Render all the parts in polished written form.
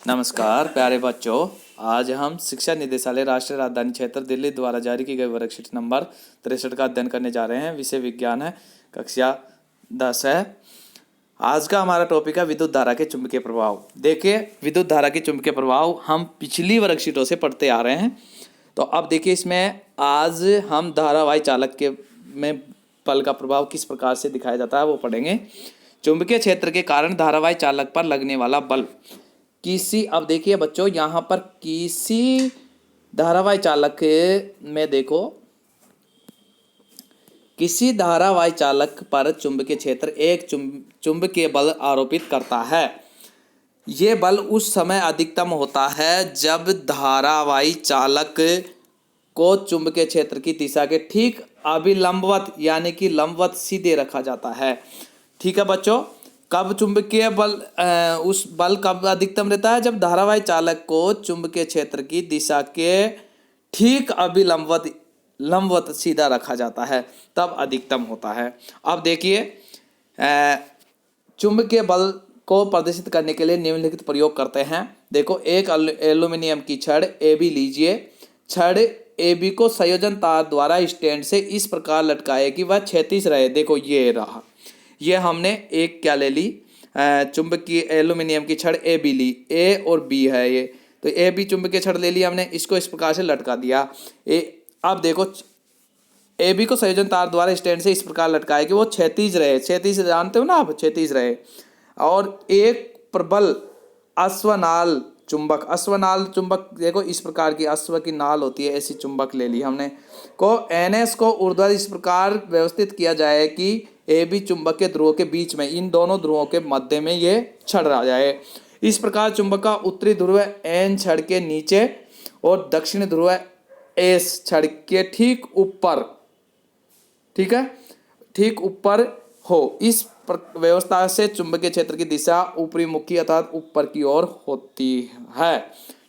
नमस्कार प्यारे बच्चों। आज हम शिक्षा निदेशालय राष्ट्रीय राजधानी क्षेत्र दिल्ली द्वारा जारी की गई वर्कशीट नंबर 63 का अध्ययन करने जा रहे हैं। विषय विज्ञान है, कक्षा 10 है। आज का हमारा टॉपिक है विद्युत धारा के चुंबकीय प्रभाव। देखिए, विद्युत धारा के चुंबकीय प्रभाव हम पिछली वर्कशीटों से पढ़ते आ रहे हैं। तो अब देखिए, इसमें आज हम धारावाही चालक के में बल का प्रभाव किस प्रकार से दिखाया जाता है वो पढ़ेंगे। चुंबकीय क्षेत्र के कारण धारावाही चालक पर लगने वाला बल अब देखिए बच्चों, यहाँ पर किसी धारावाही चालक में देखो, किसी धारावाही चालक पर चुंबकीय क्षेत्र एक चुंबकीय बल आरोपित करता है। ये बल उस समय अधिकतम होता है जब धारावाही चालक को चुंबकीय क्षेत्र की दिशा के ठीक अभिलंबवत यानी कि लंबवत सीधे रखा जाता है। ठीक है बच्चों, कब चुंबकीय बल उस बल कब अधिकतम रहता है? जब धारावाही चालक को चुंबकीय क्षेत्र की दिशा के ठीक लंबवत सीधा रखा जाता है, तब अधिकतम होता है। अब देखिए, चुंबकीय बल को प्रदर्शित करने के लिए निम्नलिखित प्रयोग करते हैं। देखो, एक एल्यूमिनियम की छड़ AB लीजिए। छड़ AB को संयोजन तार द्वारा स्टैंड से इस प्रकार लटकाए कि वह क्षैतिज रहे। देखो, ये रहा। ये हमने एक क्या ले ली, चुंबकीय एल्यूमिनियम की छड़ AB ली। A और B है ये, तो AB चुंबकीय छड़ ले ली हमने, इसको इस प्रकार से लटका दिया। अब देखो, AB को संयोजन तार द्वारा स्टैंड से इस प्रकार लटकाए कि वो क्षैतिज रहे। क्षैतिज जानते हो ना आप, क्षैतिज रहे। और एक प्रबल अश्वनाल चुंबक देखो, इस प्रकार की अश्व की नाल होती है, ऐसी चुंबक ले ली हमने को NS को ऊर्ध्वाधर इस प्रकार व्यवस्थित किया जाए कि AB चुंबक के ध्रुवों के बीच में, इन दोनों ध्रुवों के मध्य में ये छड़ आ जाए। इस प्रकार चुंबक का उत्तरी ध्रुव N छड़ के नीचे और दक्षिणी ध्रुव S छड़ के ठीक ऊपर, ठीक है, ठीक ऊपर हो। इस व्यवस्था से चुंबकीय क्षेत्र की दिशा ऊपरी मुखी अर्थात ऊपर की ओर होती है।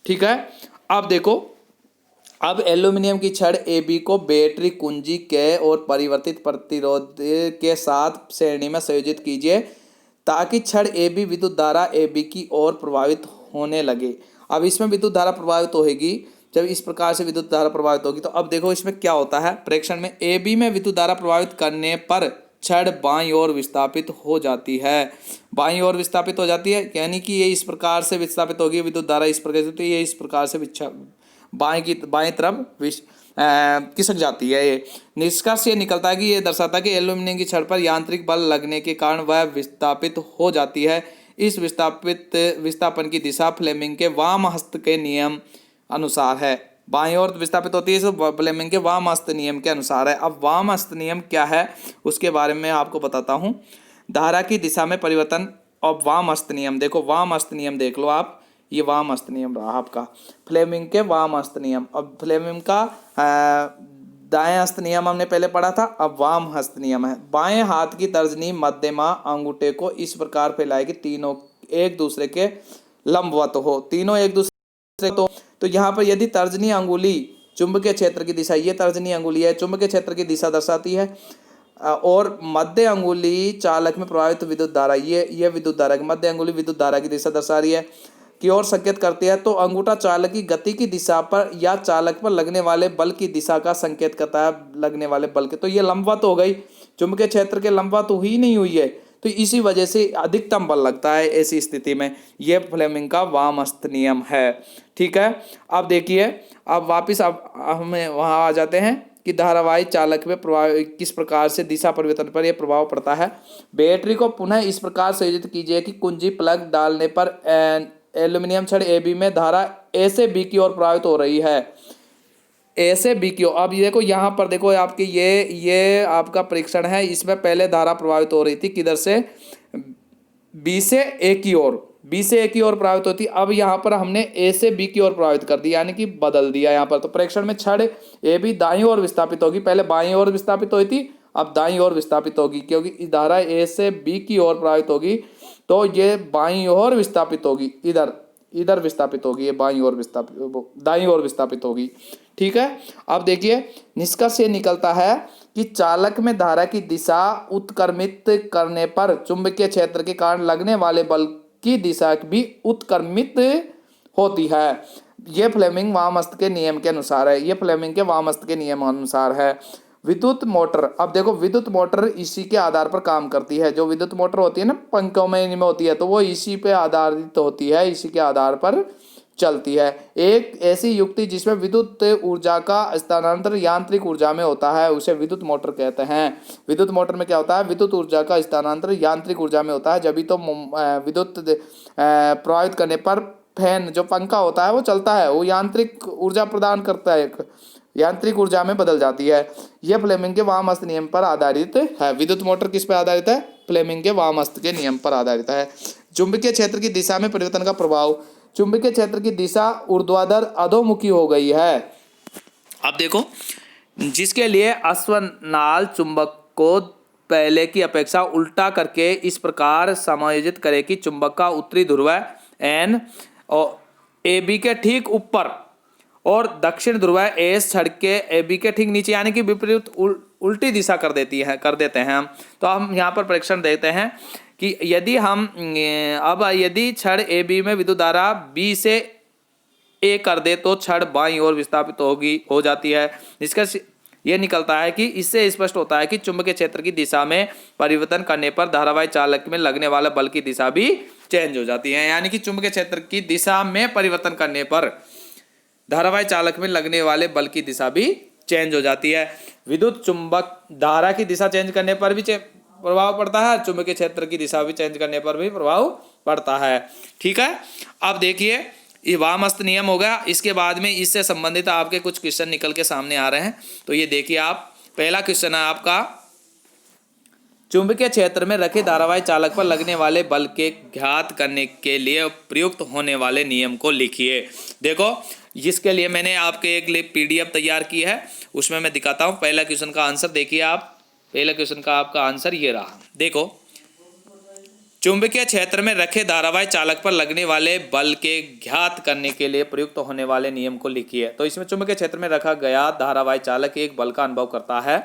ठीक है, अब देखो, अब एल्यूमिनियम की छड़ AB को बैटरी कुंजी के और परिवर्तित प्रतिरोध के साथ श्रेणी में संयोजित कीजिए ताकि छड़ AB विद्युत धारा AB की ओर प्रभावित होने लगे। अब इसमें विद्युत धारा प्रभावित होगी, जब इस प्रकार से विद्युत धारा प्रभावित होगी तो अब देखो इसमें क्या होता है। प्रेक्षण में AB में विद्युत धारा प्रभावित करने पर छड़ बाईं ओर विस्थापित हो जाती है। बाईं ओर विस्थापित हो जाती है यानी कि ये इस प्रकार से विस्थापित होगी विद्युत धारा, इस प्रकार से, तो ये इस प्रकार से बाईं तरफ खिसक जाती है। ये निष्कर्ष ये निकलता है कि ये दर्शाता है कि एल्यूमिनियम की छड़ पर यांत्रिक बल लगने के कारण वह विस्थापित हो जाती है। इस विस्थापन की दिशा फ्लेमिंग के वाम हस्त के नियम अनुसार है। बाईं ओर विस्थापित होती है, तो फ्लेमिंग के वाम हस्त नियम के अनुसार है। अब वाम हस्त नियम क्या है उसके बारे में आपको बताता हूँ। धारा की दिशा में परिवर्तन। अब वाम हस्त नियम देखो, वाम हस्त नियम देख लो आप, ये वाम हस्त नियम रहा आपका, फ्लेमिंग के वाम हस्त नियम। अब फ्लेमिंग का दाएं हस्त नियम हमने पहले पढ़ा था, अब वाम हस्त नियम है। बाएं हाथ की तर्जनी मध्यमा अंगूठे को इस प्रकार फैलाए कि तीनों एक दूसरे के लंबवत हो। तीनों एक दूसरे तो यहाँ पर यदि तर्जनी अंगुली चुंबकीय क्षेत्र की दिशा, ये तर्जनी अंगुली है, चुंबकीय क्षेत्र की दिशा दर्शाती है, और मध्य अंगुली चालक में प्रभावित विद्युत धारा, ये विद्युत धारा की मध्य अंगुली विद्युत धारा की दिशा दर्शा रही है की ओर संकेत करती है। तो अंगूठा चालक की गति की दिशा पर या चालक पर लगने वाले बल की दिशा का संकेत करता है, लगने वाले बल के। तो ये लंबवत हो गई, चुंबकीय क्षेत्र के लंबवत ही नहीं हुई है, तो इसी वजह से अधिकतम बल लगता है। ऐसी स्थिति में यह फ्लेमिंग का वाम हस्त नियम है। ठीक है, अब देखिए, अब वापिस अब हमें वहां आ जाते हैं कि धारावाही चालक में प्रभाव किस प्रकार से दिशा परिवर्तन पर यह प्रभाव पड़ता है। बैटरी को पुनः इस प्रकार संयोजित कीजिए कि कुंजी प्लग डालने पर एल्यूमिनियम छड़ AB में धारा A से B की ओर प्रभावित हो रही है। A से B की ओर। अब ये देखो, यहाँ पर देखो आपके ये आपका परीक्षण है, इसमें पहले धारा प्रभावित हो रही थी किधर से, B से A की ओर, B से A की ओर प्रभावित होती। अब यहाँ पर हमने A से B की ओर प्रभावित कर दिया, यानी कि बदल दिया यहाँ पर। तो परीक्षण में छड़ AB दाईं ओर विस्थापित होगी, पहले बाईं ओर विस्थापित हुई थी, अब दाईं ओर विस्थापित होगी, क्योंकि इस धारा A से B की ओर प्रभावित होगी तो ये बाईं ओर विस्थापित होगी, इधर विस्थापित होगी, ये बाईं ओर विस्थापित, दाईं ओर विस्थापित होगी। ठीक है, अब देखिए, निष्कर्ष ये निकलता है कि चालक में धारा की दिशा उत्क्रमित करने पर चुंबकीय क्षेत्र के कारण लगने वाले बल की दिशा भी उत्क्रमित होती है। ये फ्लेमिंग वामस्त के नियम के अनुसार है, ये फ्लेमिंग के वामस्त के नियम अनुसार है। विद्युत मोटर, अब देखो विद्युत मोटर इसी के आधार पर काम करती है। जो विद्युत मोटर होती है ना पंखों में इनमें होती है, तो वो इसी पे आधारित होती है, इसी के आधार पर चलती है। एक ऐसी युक्ति जिसमें विद्युत ऊर्जा का स्थानांतरण यांत्रिक ऊर्जा में होता है उसे विद्युत मोटर कहते हैं। विद्युत मोटर में क्या होता है, विद्युत ऊर्जा का स्थानांतरण यांत्रिक ऊर्जा में होता है। जब भी तो विद्युत प्रवाहित करने पर फैन जो पंखा होता है वो चलता है, वो यांत्रिक ऊर्जा प्रदान करता है, यांत्रिक ऊर्जा में बदल जाती है। यह फ्लेमिंग के वामहस्त नियम पर आधारित है। विद्युत मोटर किस पर आधारित है, फ्लेमिंग के वामहस्त के नियम पर आधारित है। चुंबकीय क्षेत्र की दिशा में परिवर्तन का प्रभाव, चुंबकीय क्षेत्र की दिशा ऊर्ध्वाधर अधोमुखी हो गई है। अब देखो, जिसके लिए अश्वनाल चुंबक को पहले की अपेक्षा उल्टा करके इस प्रकार समायोजित करे कि चुंबक का उत्तरी ध्रुव एन और ए बी के ठीक ऊपर और दक्षिण ध्रुव एस छड़ के ए बी के ठीक नीचे, यानी कि विपरीत उल्टी दिशा कर देते हैं हम। तो हम यहाँ पर परीक्षण देते हैं कि यदि हम यदि छड़ ए बी में विद्युत धारा बी से ए कर दे तो छड़ बाईं ओर विस्थापित हो जाती है। निष्कर्ष यह निकलता है कि इससे स्पष्ट होता है कि चुंबकीय क्षेत्र की दिशा में परिवर्तन करने पर धारावाही चालक में लगने वाला बल की दिशा भी चेंज हो जाती है। यानी कि चुंबकीय क्षेत्र की दिशा में परिवर्तन करने पर धारावाही चालक में लगने वाले बल की दिशा भी चेंज हो जाती है। विद्युत चुंबक धारा की दिशा चेंज करने पर भी प्रभाव पड़ता है, चुंबकीय क्षेत्र की दिशा भी चेंज करने पर भी प्रभाव पड़ता है। ठीक है, अब देखिए ये वामहस्त नियम होगा। इसके बाद में इससे संबंधित आपके कुछ क्वेश्चन निकल के सामने आ रहे हैं। तो ये देखिए आप, पहला क्वेश्चन है आपका, चुंबकीय क्षेत्र में रखे धारावाही चालक पर लगने वाले बल के ज्ञात करने के लिए प्रयुक्त होने वाले नियम को लिखिए। देखो, जिसके लिए मैंने आपके एक पीडीएफ तैयार की है, उसमें मैं दिखाता हूँ। पहला क्वेश्चन का आंसर देखिए आप, पहला क्वेश्चन का आपका आंसर ये रहा। देखो, चुंबकीय क्षेत्र में रखे धारावाही चालक पर लगने वाले बल के ज्ञात करने के लिए प्रयुक्त होने वाले नियम को लिखिए। तो इसमें चुंबकीय क्षेत्र में रखा गया धारावाही चालक एक बल का अनुभव करता है।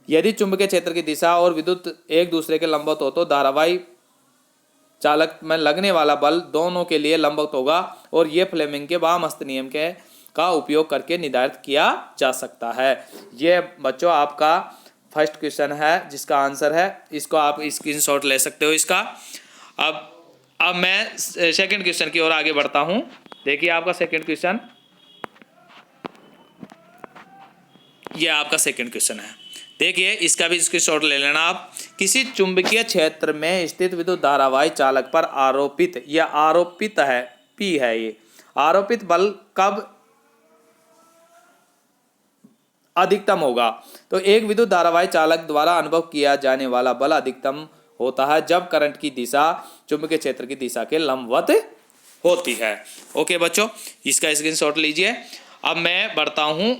यदि चुंबकीय क्षेत्र की दिशा और विद्युत एक दूसरे के लंबवत हो तो धारावाही चालक में लगने वाला बल दोनों के लिए लंबवत होगा, और ये फ्लेमिंग के वामहस्त नियम का उपयोग करके निर्धारित किया जा सकता है। ये बच्चों आपका फर्स्ट क्वेश्चन है जिसका आंसर है, इसको आप स्क्रीनशॉट ले सकते हो इसका। अब मैं सेकंड क्वेश्चन की ओर आगे बढ़ता हूं। देखिए आपका सेकंड क्वेश्चन, ये आपका सेकंड क्वेश्चन है। देखिए इसका भी स्क्रीनशॉट ले लेना आप। किसी चुंबकीय क्षेत्र में स्थित विद्युत धारावाही चालक पर आरोपित, यह आरोपित है, पी है, ये आरोपित बल कब अधिकतम होगा? तो एक विद्युत धारावाही चालक द्वारा अनुभव किया जाने वाला बल अधिकतम होता है जब करंट की दिशा चुंबकीय क्षेत्र की दिशा के लंबवत होती है। ओके बच्चों, इसका स्क्रीनशॉट लीजिए। अब मैं बढ़ता हूं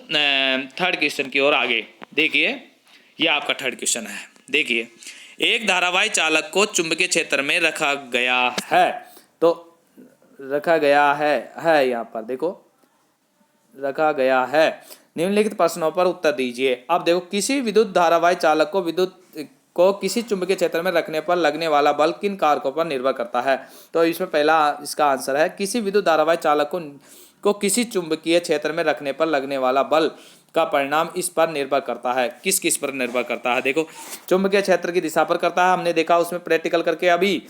थर्ड क्वेश्चन की ओर आगे। देखिए ये आपका थर्ड क्वेश्चन है। देखिए, एक धारावाही चालक को चुंबकीय क्षेत्र में रखा गया है, तो रखा गया है यहाँ पर देखो, रखा गया है। निम्नलिखित प्रश्नों पर उत्तर दीजिए। अब देखो, किसी विद्युत धारावाही चालक को किसी चुंबकीय क्षेत्र में रखने पर लगने वाला बल किन कारकों पर निर्भर करता है? तो इसमें पहला इसका आंसर है, किसी विद्युत धारावाही चालक को किसी चुंबकीय क्षेत्र में रखने पर लगने वाला बल का परिणाम इस पर निर्भर करता है। किस किस पर निर्भर करता है? देखो, चुंबकीय क्षेत्र की दिशा पर करता है, हमने देखा उसमें प्रैक्टिकल करके अभी,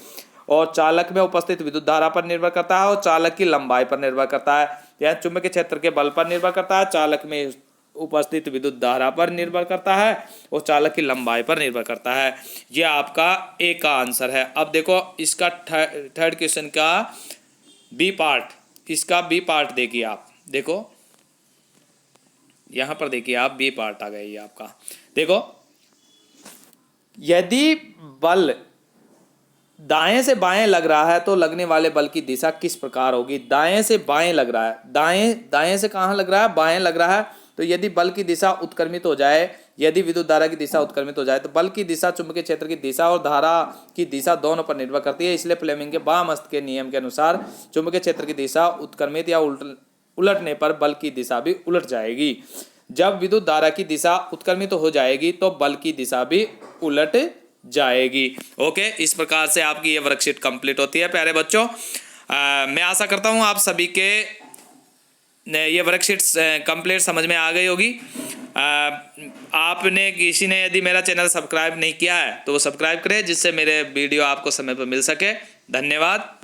और चालक में उपस्थित विद्युत धारा पर निर्भर करता है, और चालक की लंबाई पर निर्भर करता है। यह चुंबकीय क्षेत्र के बल पर निर्भर करता है, चालक में उपस्थित विद्युत धारा पर निर्भर करता है, और चालक की लंबाई पर निर्भर करता है। यह आपका ए का आंसर है। अब देखो इसका थर्ड क्वेश्चन का बी पार्ट, इसका बी पार्ट देखिए आप। देखो यहां पर देखिए आप, बी पार्ट आ गया ये आपका। देखो, यदि बल दाएं से बाएं लग रहा है तो लगने वाले बल की दिशा किस प्रकार होगी? दाएं से बाएं लग रहा है, दाएं से कहां लग रहा है? बाएं लग रहा है। तो यदि बल की दिशा उत्क्रमित हो जाए, यदि विद्युत धारा की दिशा उत्क्रमित हो जाए, तो बल की दिशा चुंबकीय क्षेत्र की दिशा और धारा की दिशा दोनों पर निर्भर करती है। इसलिए फ्लेमिंग के वामहस्त के नियम के अनुसार चुंबकीय क्षेत्र की दिशा उत्क्रमित या उलटने पर बल की दिशा भी उलट जाएगी। जब विद्युत धारा की दिशा उत्क्रमित हो जाएगी तो बल की दिशा भी उलट जाएगी। ओके, इस प्रकार से आपकी ये वर्कशीट कंप्लीट होती है प्यारे बच्चों। मैं आशा करता हूँ आप सभी के ये वर्कशीट्स कंप्लीट समझ में आ गई होगी। आपने किसी ने यदि मेरा चैनल सब्सक्राइब नहीं किया है तो वो सब्सक्राइब करें, जिससे मेरे वीडियो आपको समय पर मिल सके। धन्यवाद।